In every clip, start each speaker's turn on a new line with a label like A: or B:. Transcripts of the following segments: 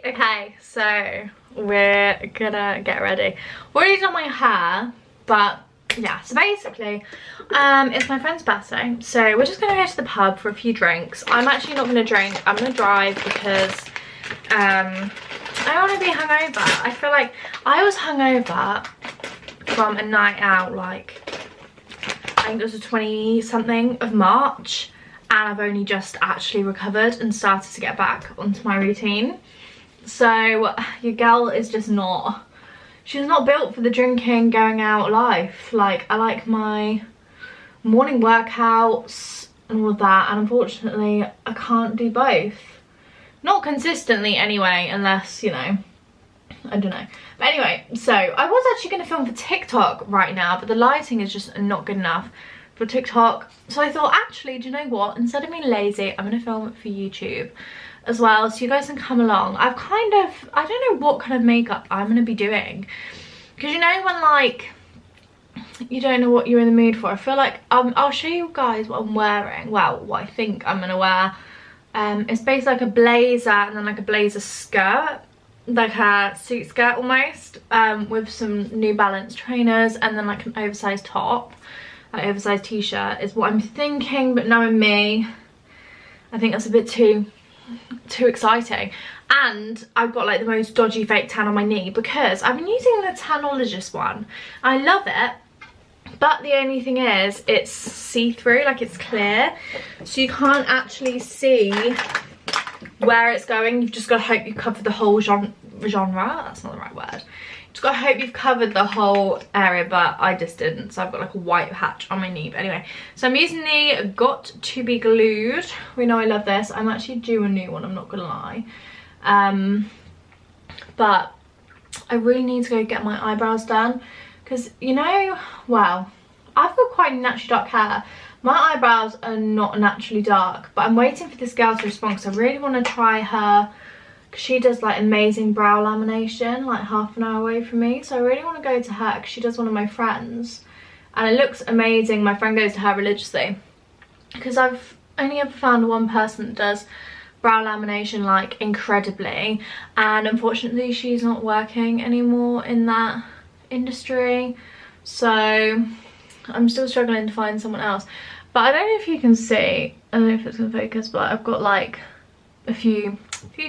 A: Okay, so we're gonna get ready. Already done my hair, but yeah, so basically it's my friend's birthday, so we're just gonna go to the pub for a few drinks. I'm actually not gonna drink, I'm gonna drive because I don't want to be hungover. I feel like I was hungover from a night out, like I think it was the 20 something of March, and I've only just actually recovered and started to get back onto my routine. So your girl is just not, she's not built for the drinking, going out life. Like, I like my morning workouts and all of that, and unfortunately I can't do both. Not consistently anyway, unless, you know, I don't know. But anyway, so I was actually going to film for TikTok right now, but the lighting is just not good enough for TikTok. So I thought, actually, do you know what? Instead of being lazy, I'm going to film it for YouTube as well, so you guys can come along. I've kind of, I don't know what kind of makeup I'm going to be doing. Because you know when, like, you don't know what you're in the mood for? I feel like, I'll show you guys what I'm wearing. Well, what I think I'm going to wear. It's basically like a blazer and then like a blazer skirt, like a suit skirt almost, with some New Balance trainers and then like an oversized top, like oversized t-shirt is what I'm thinking. But knowing me, I think that's a bit too exciting. And I've got like the most dodgy fake tan on my knee because I've been using the Tanologist one. I love it, but the only thing is it's see-through, like it's clear, so you can't actually see where it's going. You've just got to hope you cover the whole genre. That's not the right word. You've got to hope you've covered the whole area, but I just didn't, so I've got like a white patch on my knee. But anyway, so I'm using the Got To Be Glued. We know I love this. I'm actually due a new one, I'm not gonna lie. But I really need to go get my eyebrows done because, you know, well, I've got quite naturally dark hair. My eyebrows are not naturally dark, but I'm waiting for this girl to respond because I really want to try her. She does like amazing brow lamination, like half an hour away from me, so I really want to go to her because she does one of my friends and it looks amazing. My friend goes to her religiously because I've only ever found one person that does brow lamination like incredibly, and unfortunately she's not working anymore in that industry, so I'm still struggling to find someone else. But I don't know if you can see, I don't know if it's gonna focus, but I've got like a few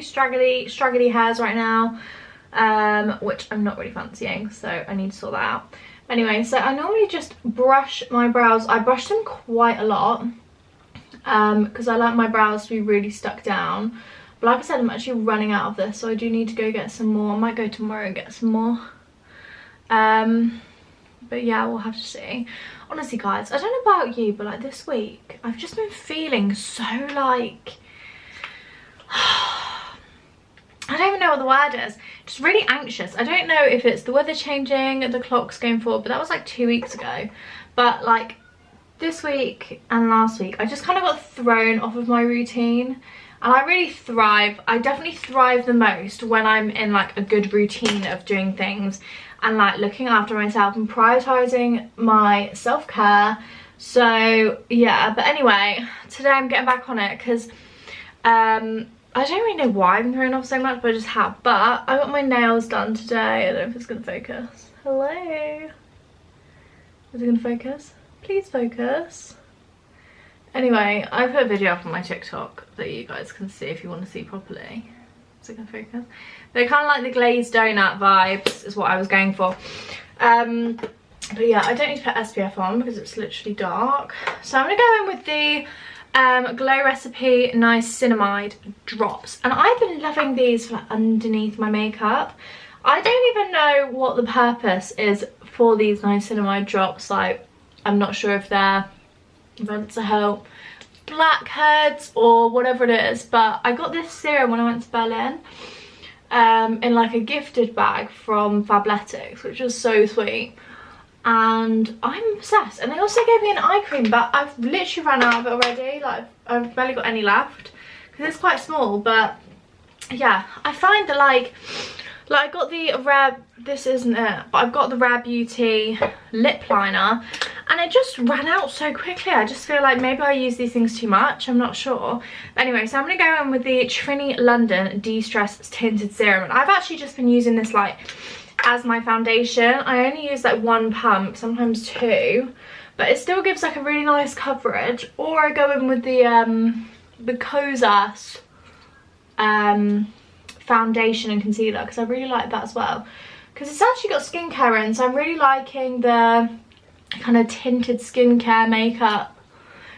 A: straggly hairs right now, which I'm not really fancying, so I need to sort that out. Anyway, so I normally just brush my brows. I brush them quite a lot because I like my brows to be really stuck down, but like I said, I'm actually running out of this, so I do need to go get some more. I might go tomorrow and get some more, but yeah, we'll have to see. Honestly guys, I don't know about you, but like this week I've just been feeling so like I don't even know what the word is, just really anxious. I don't know if it's the weather changing, the clocks going forward, but that was like 2 weeks ago. But like this week and last week, I just kind of got thrown off of my routine, and I really thrive. I definitely thrive the most when I'm in like a good routine of doing things and like looking after myself and prioritizing my self-care. So yeah, but anyway, today I'm getting back on it because I don't really know why I've been thrown off so much, but I just have. But I got my nails done today. I don't know if it's gonna focus. Hello, is it gonna focus? Please focus. Anyway, I put a video up on my TikTok that you guys can see if you want to see properly. Is it gonna focus? They're kind of like the glazed donut vibes is what I was going for. But yeah, I don't need to put SPF on because it's literally dark. So I'm gonna go in with the Glow Recipe Niacinamide drops, and I've been loving these for underneath my makeup. I don't even know what the purpose is for these niacinamide drops. Like, I'm not sure if they're meant to help blackheads or whatever it is, but I got this serum when I went to Berlin in like a gifted bag from Fabletics, which was so sweet, and I'm obsessed. And they also gave me an eye cream, but I've literally run out of it already. Like, I've barely got any left because it's quite small. But yeah, I find that like I got the Rare, this isn't it, but I've got the Rare Beauty lip liner, and it just ran out so quickly. I just feel like maybe I use these things too much, I'm not sure. But anyway, so I'm going to go in with the Trini London De-Stress Tinted Serum, and I've actually just been using this like as my foundation. I only use like 1 pump, sometimes 2, but it still gives like a really nice coverage. Or I go in with the Kosas foundation and concealer, because I really like that as well, because it's actually got skincare in, so I'm really liking the kind of tinted skincare makeup,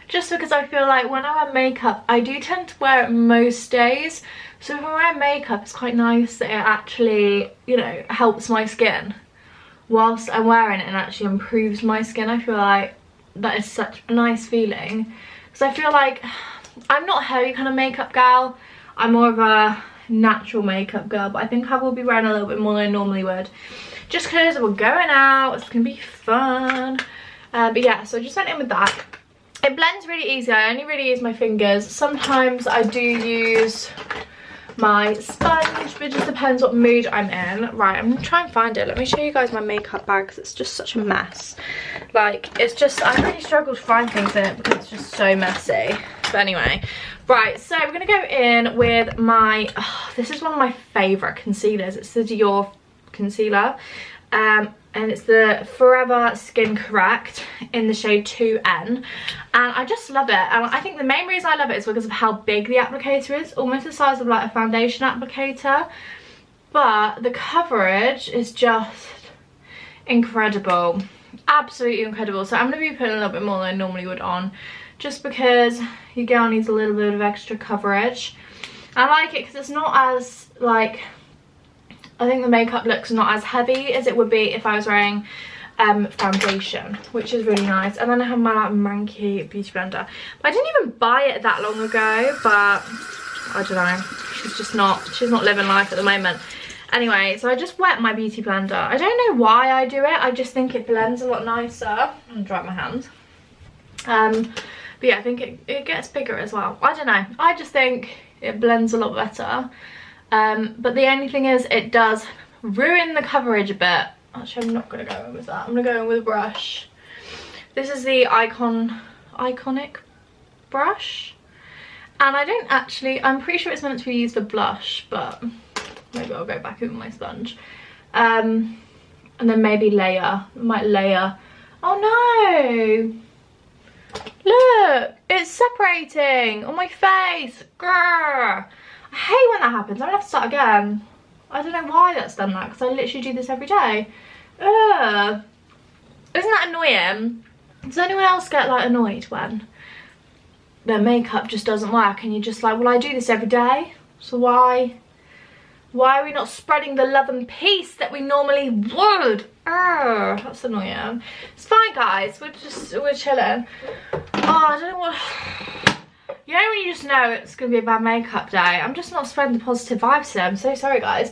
A: just because I feel like when I wear makeup I do tend to wear it most days, so if I wear makeup it's quite nice that it actually, you know, helps my skin whilst I'm wearing it and actually improves my skin. I feel like that is such a nice feeling, because I feel like I'm not a heavy kind of makeup gal, I'm more of a natural makeup girl, but I think I will be wearing a little bit more than I normally would, just because we're going out, it's gonna be fun. But yeah, so I just went in with that. It blends really easy. I only really use my fingers. Sometimes I do use my sponge, but it just depends what mood I'm in. Right, I'm gonna try and find it. Let me show you guys my makeup bag, because it's just such a mess. Like, it's just, I really struggle to find things in it because it's just so messy. But anyway, right, so we're gonna go in with my, this is one of my favorite concealers. It's the Dior concealer, and it's the Forever Skin Correct in the shade 2N, and I just love it. And I think the main reason I love it is because of how big the applicator is, almost the size of like a foundation applicator, but the coverage is just incredible, absolutely incredible. So I'm going to be putting a little bit more than I normally would on, just because your girl needs a little bit of extra coverage. I like it because it's not as like, I think the makeup looks not as heavy as it would be if I was wearing foundation, which is really nice. And then I have my like Manky beauty blender, but I didn't even buy it that long ago, but I don't know, she's not living life at the moment. Anyway, so I just wet my beauty blender. I don't know why I do it, I just think it blends a lot nicer. I'm gonna dry my hands. But yeah, I think it gets bigger as well. I don't know, I just think it blends a lot better. But the only thing is, it does ruin the coverage a bit. Actually, I'm not going to go in with that. I'm going to go in with a brush. This is the Iconic brush. And I don't actually, I'm pretty sure it's meant to be used for blush, but maybe I'll go back in with my sponge. And then maybe layer. I might layer. Oh no! Look! It's separating on my face! Grrr! I hate when that happens. I'm gonna have to start again. I don't know why that's done that, because I literally do this every day. Ugh. Isn't that annoying? Does anyone else get like annoyed when their makeup just doesn't work and you're just like, well, I do this every day, so why are we not spreading the love and peace that we normally would? Ugh, that's annoying. It's fine, guys, we're chilling. Oh, I don't know what, you know when you just know it's gonna be a bad makeup day? I'm just not spreading the positive vibes today. I'm so sorry, guys.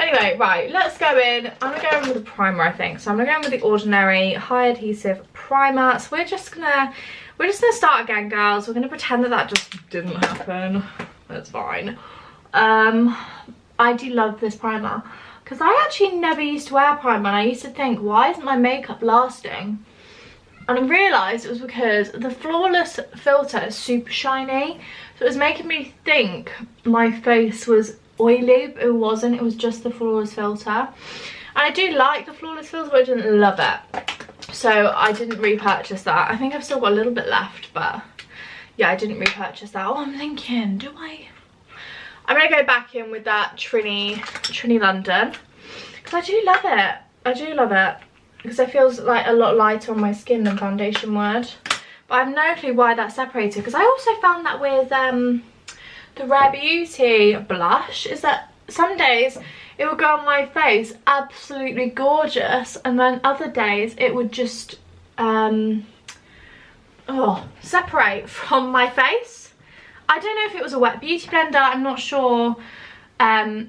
A: Anyway, right, let's go in. I'm gonna go in with a primer, I think. So I'm gonna go in with the Ordinary High Adhesive Primer. So we're just gonna start again, girls. We're gonna pretend that that just didn't happen. That's fine. I do love this primer, because I actually never used to wear primer, and I used to think, why isn't my makeup lasting? And I realised it was because the Flawless filter is super shiny, so it was making me think my face was oily, but it wasn't. It was just the Flawless filter. And I do like the Flawless filter, but I didn't love it, so I didn't repurchase that. I think I've still got a little bit left, but yeah, I didn't repurchase that. Oh, I'm thinking, do I? I'm going to go back in with that Trini London, because I do love it. I do love it, because it feels like a lot lighter on my skin than foundation would. But I have no clue why that's separated, because I also found that with the Rare Beauty blush, is that some days it would go on my face absolutely gorgeous, and then other days it would just separate from my face. I don't know if it was a wet beauty blender, I'm not sure. I've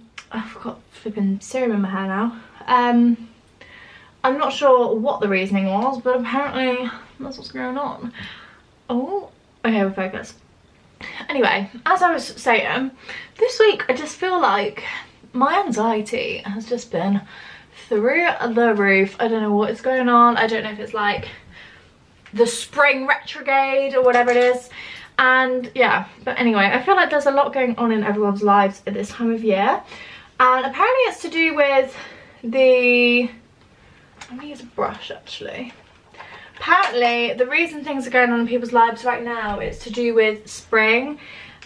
A: got flipping serum in my hair now. I'm not sure what the reasoning was, but apparently that's what's going on. Oh, okay, we'll focus. Anyway, as I was saying, this week I just feel like my anxiety has just been through the roof. I don't know what is going on. I don't know if it's like the spring retrograde or whatever it is. And yeah, but anyway, I feel like there's a lot going on in everyone's lives at this time of year. And apparently it's to do with the, let me use a brush actually. Apparently the reason things are going on in people's lives right now is to do with spring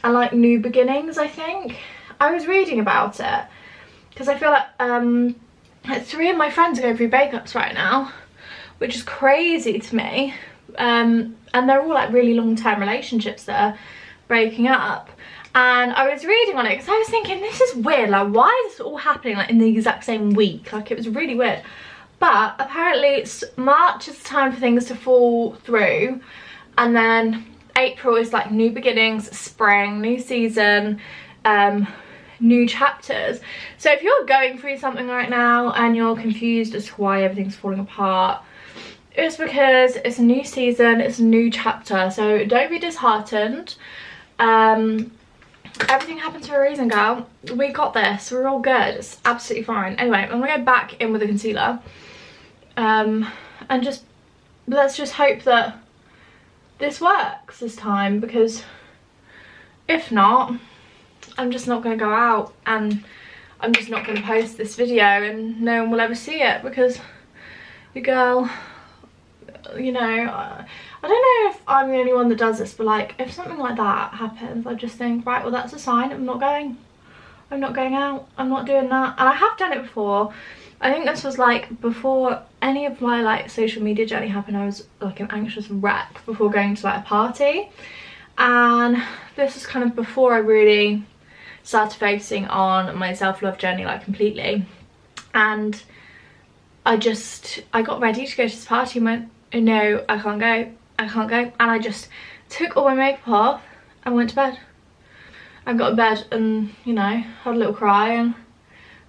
A: and like new beginnings, I think. I was reading about it because I feel like 3 of my friends are going through breakups right now, which is crazy to me. And they're all like really long-term relationships that are breaking up. And I was reading on it because I was thinking, this is weird, like why is this all happening like in the exact same week? Like it was really weird. But apparently March is the time for things to fall through, and then April is like new beginnings, spring, new season, new chapters. So if you're going through something right now and you're confused as to why everything's falling apart, it's because it's a new season, it's a new chapter. So don't be disheartened. Everything happens for a reason, girl. We got this, we're all good, it's absolutely fine. Anyway, I'm gonna go back in with the concealer, and just let's just hope that this works this time, because if not, I'm just not going to go out and I'm just not going to post this video and no one will ever see it, because your girl, you know, I don't know if I'm the only one that does this, but like if something like that happens, I just think, right, well that's a sign, I'm not going out, I'm not doing that. And I have done it before. I think this was like before any of my like social media journey happened. I was like an anxious wreck before going to like a party, and this was kind of before I really started focusing on my self-love journey like completely. And I got ready to go to this party and went, no, I can't go, and I just took all my makeup off and went to bed. I got to bed and, you know, had a little cry and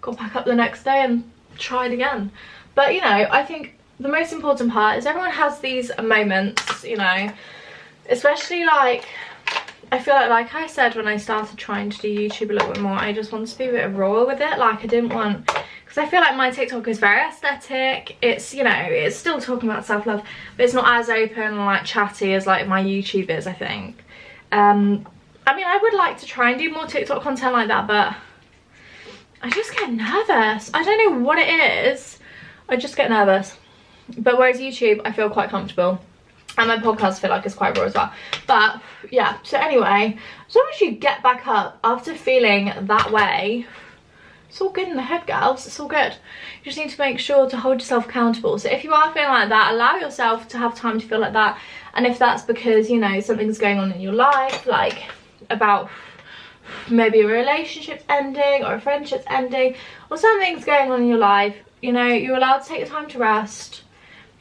A: got back up the next day and tried again. But you know, I think the most important part is everyone has these moments, you know, especially like, I feel like I said when I started trying to do YouTube a little bit more, I just wanted to be a bit raw with it. Like I didn't want, because I feel like my TikTok is very aesthetic, it's, you know, it's still talking about self-love, but it's not as open and like chatty as like my YouTube is, I think. I mean, I would like to try and do more TikTok content like that, but I just get nervous. I don't know what it is, I just get nervous. But whereas YouTube, I feel quite comfortable, and my podcast I feel like it's quite raw as well. But yeah, so anyway, as long as you get back up after feeling that way, it's all good in the head, girls, it's all good. You just need to make sure to hold yourself accountable. So if you are feeling like that, allow yourself to have time to feel like that. And if that's because, you know, something's going on in your life, like about maybe a relationship's ending or a friendship's ending, or something's going on in your life, you know, you're allowed to take the time to rest.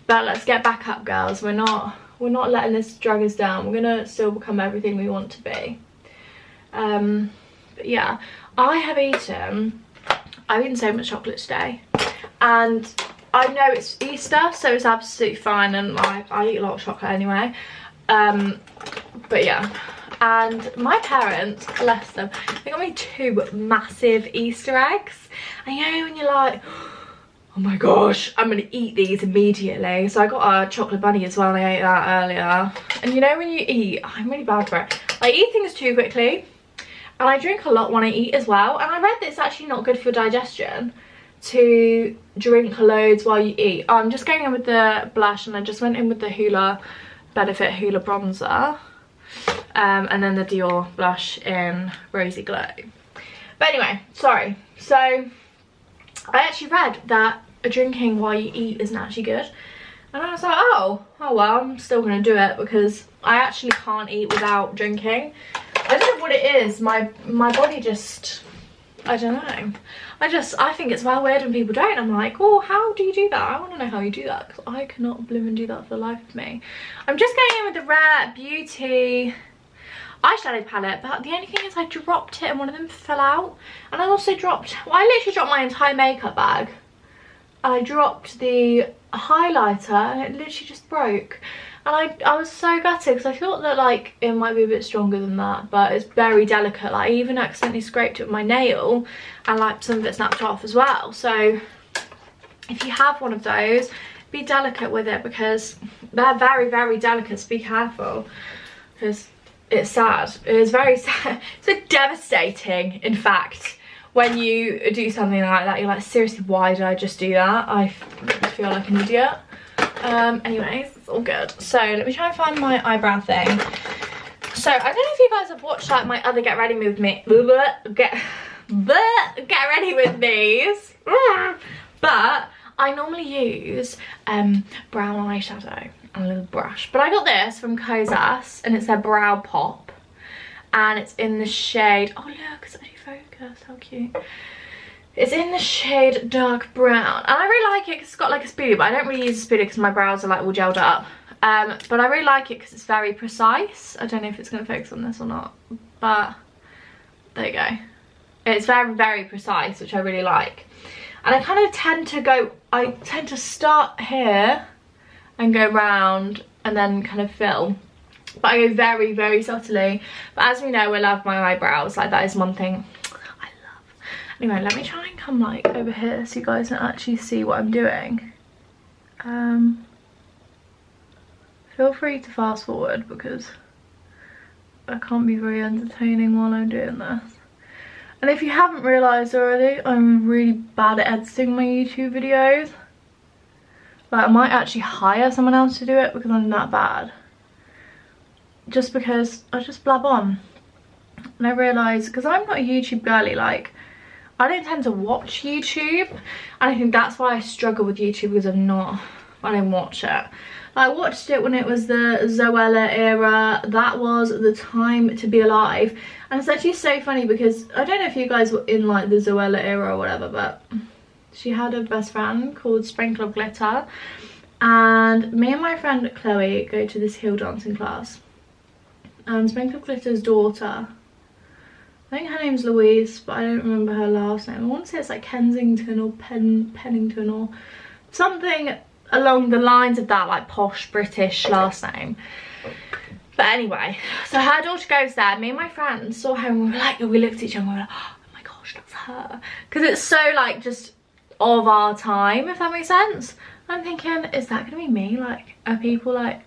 A: But let's get back up, girls. We're not letting this drag us down. We're gonna still become everything we want to be. But yeah, I've eaten so much chocolate today, and I know it's Easter, so it's absolutely fine, and like I eat a lot of chocolate anyway. But yeah, and my parents, bless them, they got me 2 massive Easter eggs, and you know when you're like, oh my gosh, I'm gonna eat these immediately. So I got a chocolate bunny as well, and I ate that earlier. And you know when you eat, I'm really bad for it, I eat things too quickly, and I drink a lot when I eat as well. And I read that it's actually not good for your digestion to drink loads while you eat. I'm just going in with the blush, and I just went in with the Hoola Benefit Hoola bronzer, and then the Dior blush in Rosy Glow. But anyway, sorry. So I actually read that drinking while you eat isn't actually good, and I was like, oh well, I'm still gonna do it, because I actually can't eat without drinking. I don't know what it is, my body just, I don't know, I think it's well weird when people don't. I'm like, oh, how do you do that? I want to know how you do that, because I cannot bloom and do that for the life of me. I'm just going in with the Rare Beauty eyeshadow palette, but the only thing is I dropped it and one of them fell out. And I also dropped, well, I literally dropped my entire makeup bag. I dropped the highlighter and it literally just broke. And I was so gutted, because I thought that like it might be a bit stronger than that, but it's very delicate. Like I even accidentally scraped it with my nail, and like some of it snapped off as well. So if you have one of those, be delicate with it, because They're very, very delicate, so be careful, because it's sad. It is very sad. It's so devastating, in fact, when you do something like that. You're like, seriously, why did I just do that? I feel like an idiot. Anyways, it's all good. So let me try and find my eyebrow thing. So I don't know if you guys have watched like my other get ready with me, get ready with me's, but I normally use brown eyeshadow and a little brush. But I got this from Kosas, and it's their Brow Pop, and it's in the shade, oh look, it's actually focused, how cute. It's in the shade dark brown, and I really like it because it's got like a spoolie, but I don't really use a spoolie because my brows are like all gelled up. But I really like it because it's very precise. I don't know if it's going to focus on this or not, but there you go. It's very, very precise, which I really like. And I kind of tend to start here and go round and then kind of fill. But I go very, very subtly. But as we know, I love my eyebrows. Like, that is one thing I love. Anyway, let me try and come like over here so you guys can actually see what I'm doing. Feel free to fast forward because I can't be very entertaining while I'm doing this. And if you haven't realised already, I'm really bad at editing my YouTube videos. Like, I might actually hire someone else to do it because I'm that bad. Just because I just blab on. And I realise, because I'm not a YouTube girly, like, I don't tend to watch YouTube. And I think that's why I struggle with YouTube, because I don't watch it. I watched it when it was the Zoella era. That was the time to be alive. And it's actually so funny because I don't know if you guys were in like the Zoella era or whatever, but she had a best friend called Sprinkle of Glitter. And me and my friend Chloe go to this hill dancing class. And Sprinkle of Glitter's daughter, I think her name's Louise, but I don't remember her last name. I want to say it's like Kensington or Pennington or something along the lines of that, like posh British last name. But anyway, so her daughter goes there. Me and my friends saw her and we looked at each other and we were like, oh my gosh, that's her. Because it's so like just of our time, if that makes sense. I'm thinking, is that gonna be me? Like, are people like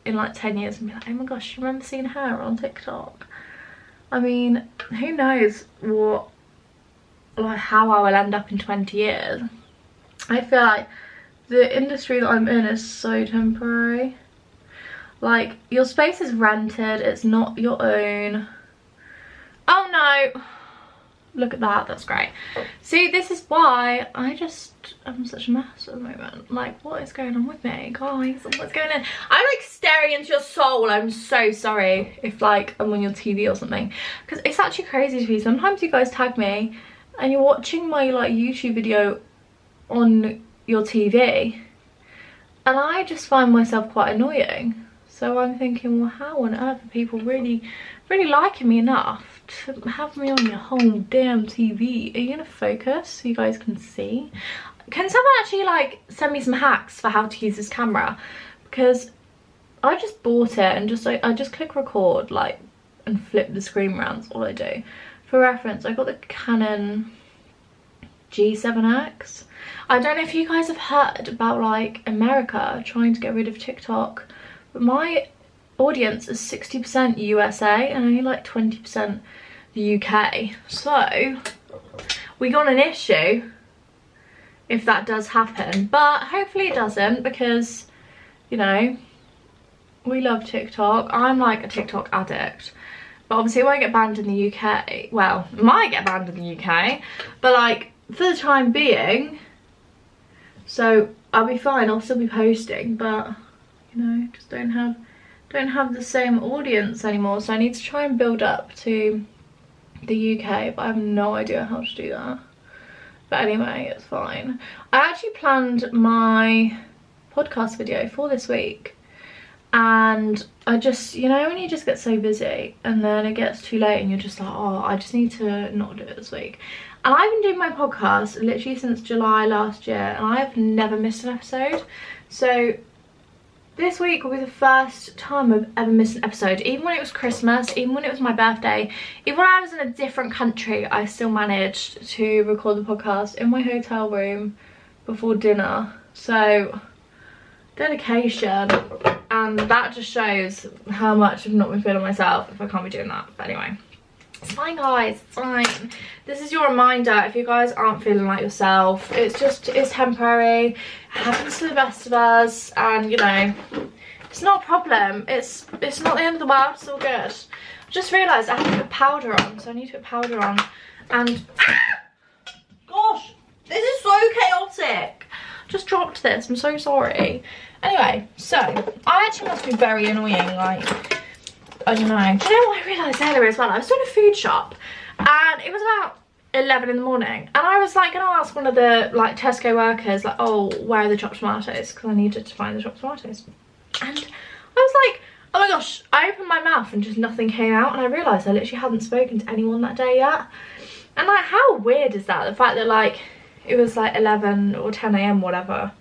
A: in like 10 years and be like, oh my gosh, you remember seeing her on TikTok? I mean, who knows what, like how I will end up in 20 years. I feel like the industry that I'm in is so temporary. Like, your space is rented, it's not your own. Oh no, look at that, that's great. See, this is why I'm such a mess at the moment. Like, what is going on with me, guys? What's going on? I'm like staring into your soul. I'm so sorry if like I'm on your TV or something, because it's actually crazy to me. Sometimes you guys tag me and you're watching my like YouTube video on your TV, and I just find myself quite annoying. So I'm thinking, well, how on earth are people really liking me enough to have me on your whole damn TV? Are you gonna focus so you guys can see? Can someone actually like send me some hacks for how to use this camera? Because I just bought it and just like I just click record like and flip the screen around. That's all I do. For reference, I got the Canon G7X. I don't know if you guys have heard about like America trying to get rid of TikTok, but my audience is 60% USA and only like 20% the UK. So we got an issue if that does happen, but hopefully it doesn't, because you know, we love TikTok. I'm like a TikTok addict, but obviously it won't get banned in the UK. Well, it might get banned in the UK, but like for the time being, so I'll be fine. I'll still be posting, but you know, just don't have the same audience anymore. So I need to try and build up to the UK, but I have no idea how to do that. But anyway, it's fine. I actually planned my podcast video for this week, and I just, you know, when you just get so busy and then it gets too late and you're just like, oh, I just need to not do it this week. And I've been doing my podcast literally since July last year, and I have never missed an episode. So this week will be the first time I've ever missed an episode. Even when it was Christmas, even when it was my birthday, even when I was in a different country, I still managed to record the podcast in my hotel room before dinner. So dedication, and that just shows how much I've not been feeling myself if I can't be doing that. But anyway, it's fine guys, it's fine. This is your reminder, if you guys aren't feeling like yourself, it's temporary, it happens to the best of us, and you know, it's not a problem, it's not the end of the world, it's all good. I just realised I have to put powder on, so I need to put powder on, and gosh, this is so chaotic. Just dropped this, I'm so sorry. Anyway, so I actually must be very annoying, like, I don't know. Do you know what I realised earlier as well? I was doing a food shop and it was about 11 in the morning, and I was like gonna ask one of the like Tesco workers like, oh, where are the chopped tomatoes, because I needed to find the chopped tomatoes. And I was like, oh my gosh, I opened my mouth and just nothing came out, and I realised I literally hadn't spoken to anyone that day yet. And like, how weird is that, the fact that like it was like 11 or 10 AM whatever,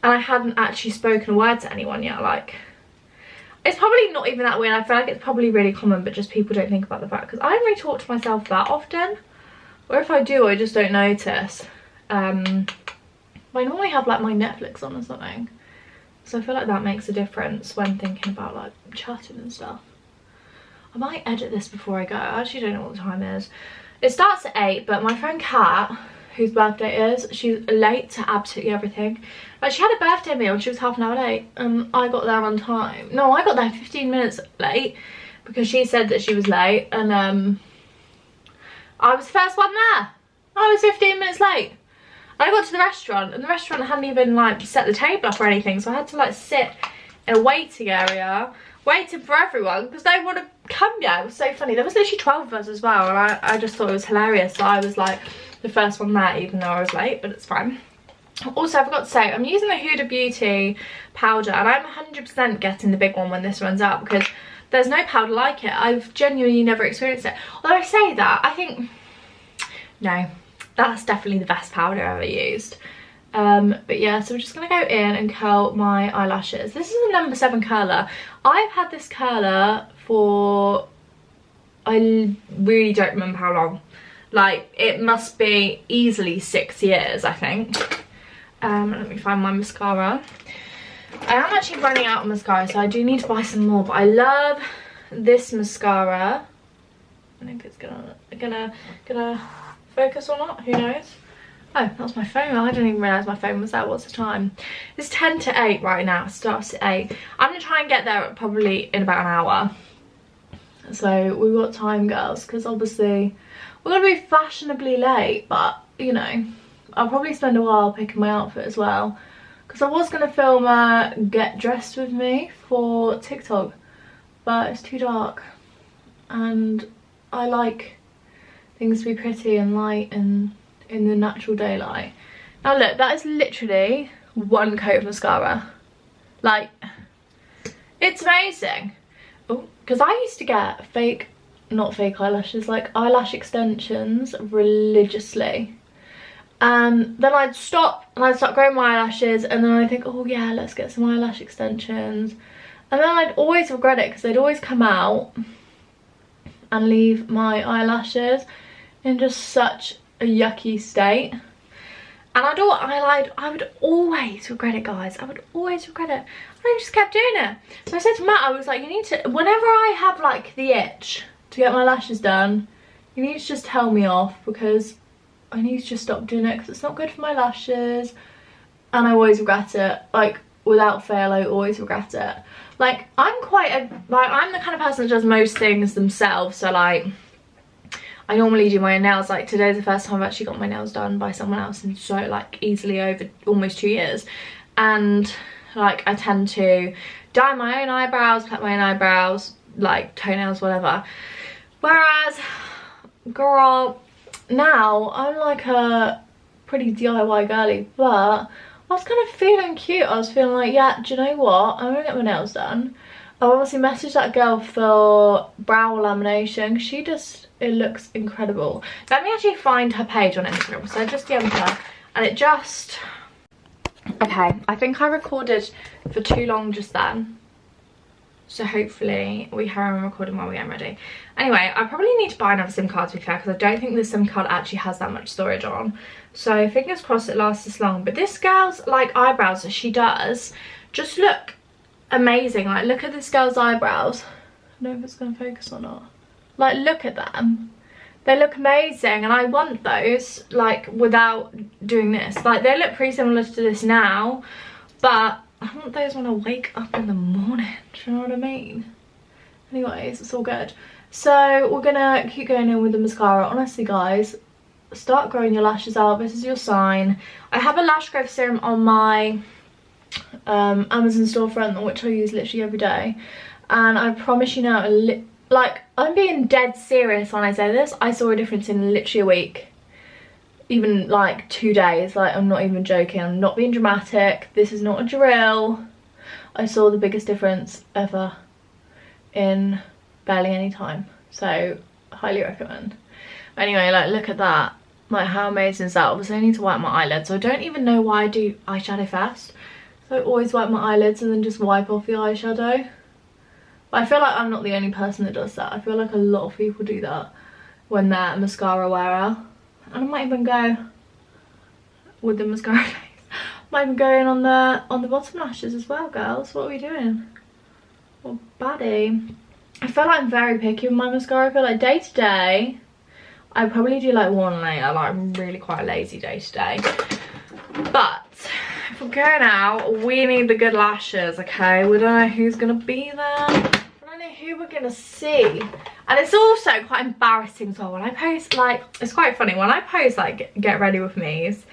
A: and I hadn't actually spoken a word to anyone yet. Like, it's probably not even that weird. I feel like it's probably really common, but just people don't think about the fact, because I don't really talk to myself that often, or if I do, I just don't notice. I normally have like my Netflix on or something, so I feel like that makes a difference when thinking about like chatting and stuff. I might edit this before I go. I actually don't know what the time is. It starts at 8, but my friend Kat, whose birthday is, she's late to absolutely everything. Like, she had a birthday meal and she was half an hour late, and I got there on time. No, I got there 15 minutes late because she said that she was late, and I was the first one there. I was 15 minutes late. I got to the restaurant and the restaurant hadn't even like set the table up or anything, so I had to like sit in a waiting area waiting for everyone because they would have come yet. It was so funny. There was literally 12 of us as well, and I just thought it was hilarious. So I was like the first one there even though I was late, but it's fine. Also, I forgot to say, I'm using the Huda Beauty powder, and I'm 100% getting the big one when this runs out because there's no powder like it. I've genuinely never experienced it. Although I say that, I think, no, that's definitely the best powder I've ever used. But yeah, so we're just gonna go in and curl my eyelashes. This is a number 7 curler. I've had this curler for, I really don't remember how long. Like, it must be easily 6 years, I think. Let me find my mascara. I am actually running out of mascara, so I do need to buy some more, but I love this mascara. I think it's gonna focus or not, who knows. Oh, that's my phone. I didn't even realise my phone was there. What's the time? It's 10 to 8 right now. It starts at 8. I'm gonna try and get there probably in about an hour. So we've got time, girls, because obviously we're gonna be fashionably late, but you know, I'll probably spend a while picking my outfit as well, because I was going to film a get dressed with me for TikTok, but it's too dark and I like things to be pretty and light and in the natural daylight. Now look, that is literally one coat of mascara. Like, it's amazing. Oh, because I used to get not fake eyelashes, like eyelash extensions religiously. And then I'd stop and I'd start growing my eyelashes, and then I'd think, oh yeah, let's get some eyelash extensions. And then I'd always regret it because they'd always come out and leave my eyelashes in just such a yucky state. And I would always regret it, guys. I would always regret it. And I just kept doing it. So I said to Matt, I was like, you need to, whenever I have like the itch to get my lashes done, you need to just tell me off, because I need to just stop doing it because it's not good for my lashes, and I always regret it. Like, without fail, I always regret it. Like, I'm the kind of person that does most things themselves, so like, I normally do my own nails. Like, today's the first time I've actually got my nails done by someone else in so like easily over almost 2 years. And like, I tend to dye my own eyebrows, cut my own eyebrows, like toenails, whatever. Whereas, girl, now I'm like a pretty DIY girly, but I was kind of feeling cute. I was feeling like, yeah, do you know what, I'm gonna get my nails done. I obviously messaged that girl for brow lamination. She just, it looks incredible. Let me actually find her page on Instagram. So I just DM'd her, and it just, okay, I think I recorded for too long just then. So hopefully we carry on recording while we get ready. Anyway, I probably need to buy another SIM card, to be fair, because I don't think this SIM card actually has that much storage on. So fingers crossed it lasts this long. But this girl's like eyebrows that she does, just look amazing. Like, look at this girl's eyebrows. I don't know if it's going to focus or not. Like, look at them. They look amazing, and I want those, like, without doing this. Like, they look pretty similar to this now, but I want those when I wake up in the morning. Do you know what I mean? Anyways, it's all good. So we're gonna keep going in with the mascara. Honestly, guys, start growing your lashes out. This is your sign. I have a lash growth serum on my Amazon storefront, which I use literally every day, and I promise you now, like, I'm being dead serious when I say this, I saw a difference in literally a week, even like 2 days. Like, I'm not even joking, I'm not being dramatic, this is not a drill. I saw the biggest difference ever in barely any time, so highly recommend. Anyway, like, look at that. Like, how amazing is that? Obviously I need to wipe my eyelids, so I don't even know why I do eyeshadow first. So I always wipe my eyelids and then just wipe off the eyeshadow. But I feel like I'm not the only person that does that. I feel like a lot of people do that when they're a mascara wearer. And I might even go with the mascara face. Might even go in on the bottom lashes as well, girls. What are we doing? Well, baddie. I feel like I'm very picky with my mascara. I feel like day to day, I probably do like one layer. Like, I'm really quite lazy day to day. But if we're going out, we need the good lashes, okay? We don't know who's gonna be there. We don't know who we're gonna see. And it's also quite embarrassing as well when I post, like, it's quite funny when I post like get ready with me's,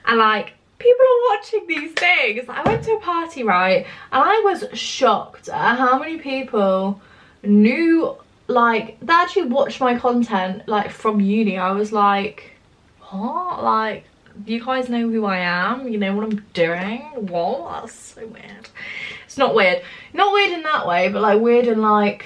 A: and like people are watching these things. I went to a party, right, and I was shocked at how many people knew, like, they actually watched my content like from uni. I was like, what? Like, you guys know who I am, you know what I'm doing. What? That's so weird. It's not weird in that way, but like weird in like,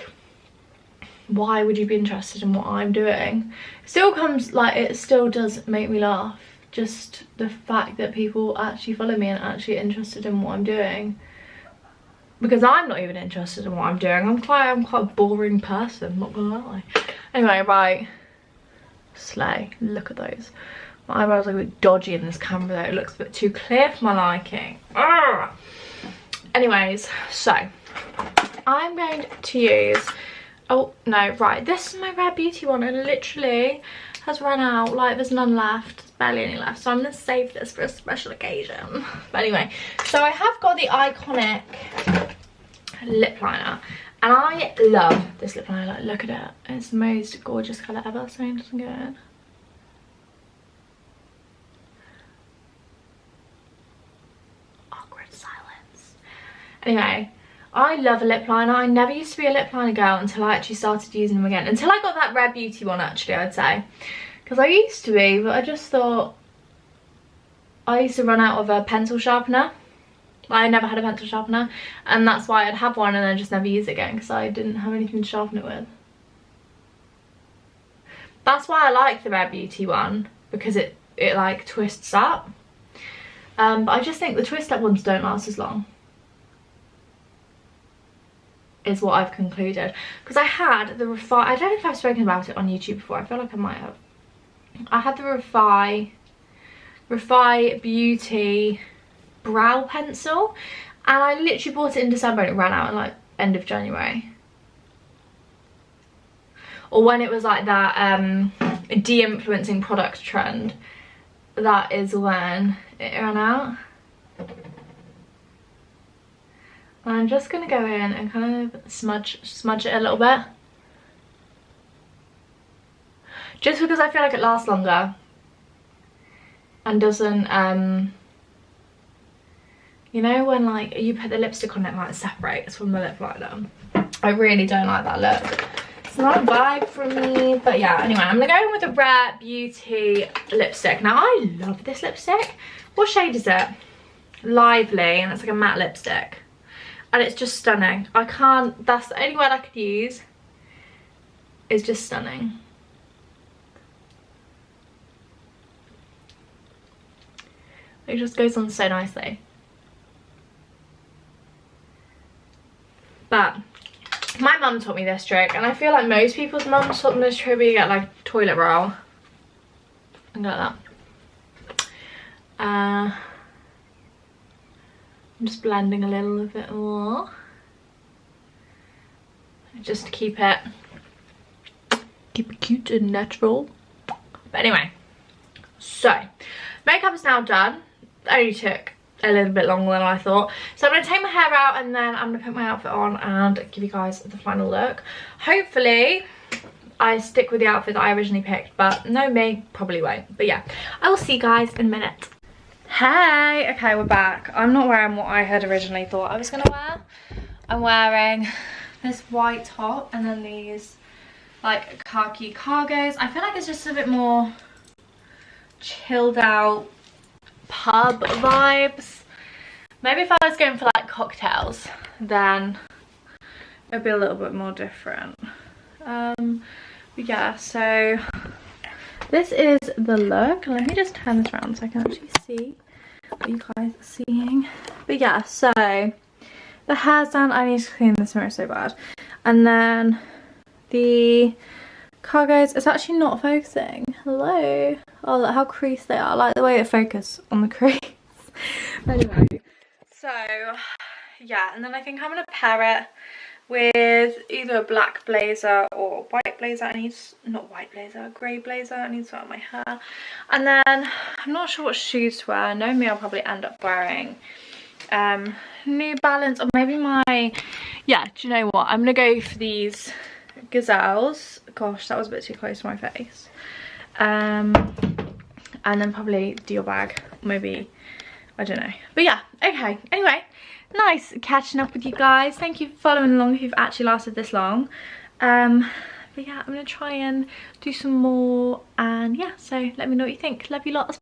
A: why would you be interested in what I'm doing? It still comes, like, it still does make me laugh, just the fact that people actually follow me and actually interested in what I'm doing, because I'm not even interested in what I'm doing. I'm quite a boring person, not gonna lie. Anyway, right, slay. Look at those. My eyebrows are a bit dodgy in this camera though. It looks a bit too clear for my liking. Ugh. Anyways, so I'm going to use, oh no, right, this is my Rare Beauty one, and literally has run out. Like, there's none left, there's barely any left, so I'm gonna save this for a special occasion. But anyway, so I have got the Iconic lip liner, and I love this lip liner. Like, look at it, it's the most gorgeous colour ever, so it doesn't go in. Anyway, I love a lip liner. I never used to be a lip liner girl until I actually started using them again. Until I got that Rare Beauty one, actually, I'd say. Because I used to be, but I just thought, I used to run out of a pencil sharpener. I never had a pencil sharpener, and that's why I'd have one and then just never use it again, because I didn't have anything to sharpen it with. That's why I like the Rare Beauty one, because it like twists up. But I just think the twist up ones don't last as long, is what I've concluded. Because I had the Refy, I don't know if I've spoken about it on YouTube before, I feel like I might have. I had the Refy Beauty brow pencil, and I literally bought it in December and it ran out in like end of January. Or when it was like that de-influencing product trend, that is when it ran out. And I'm just gonna go in and kind of smudge it a little bit, just because I feel like it lasts longer and doesn't you know, when like you put the lipstick on it, like, separates from the lip liner. I really don't like that look. It's not a vibe for me. But yeah, anyway, I'm gonna go in with a Rare Beauty lipstick. Now, I love this lipstick. What shade is it? Lively, and it's like a matte lipstick. And it's just stunning. I can't, that's the only word I could use. It's just stunning. It just goes on so nicely. But my mum taught me this trick, and I feel like most people's mums taught them this trick, where you get like toilet roll and go like that. I'm just blending a little of it more. Just to keep it cute and natural. But anyway, so makeup is now done. It only took a little bit longer than I thought. So I'm going to take my hair out and then I'm going to put my outfit on and give you guys the final look. Hopefully I stick with the outfit that I originally picked, but no me, probably won't. But yeah, I will see you guys in a minute. Hey, okay, we're back. I'm not wearing what I had originally thought I was going to wear. I'm wearing this white top and then these like khaki cargos. I feel like it's just a bit more chilled out pub vibes. Maybe if I was going for like cocktails, then it'd be a little bit more different. But yeah, so this is the look. Let me just turn this around so I can actually see what you guys are seeing. But yeah, so the hair's done. I need to clean this mirror so bad. And then the cargos, it's actually not focusing. Hello. Oh, look how creased they are. I like the way it focuses on the crease. Anyway, so yeah, and then I think I'm gonna pair it with either a black blazer or a white blazer. I need, not white blazer, grey blazer. I need to sort out my hair. And then I'm not sure what shoes to wear. Know me, I'll probably end up wearing New Balance, or maybe my, yeah, do you know what, I'm gonna go for these Gazelles. Gosh, that was a bit too close to my face. And then probably Dior bag, maybe, I don't know. But yeah, okay, anyway, nice catching up with you guys. Thank you for following along if you've actually lasted this long. But yeah, I'm gonna try and do some more, and yeah, so let me know what you think. Love you lots.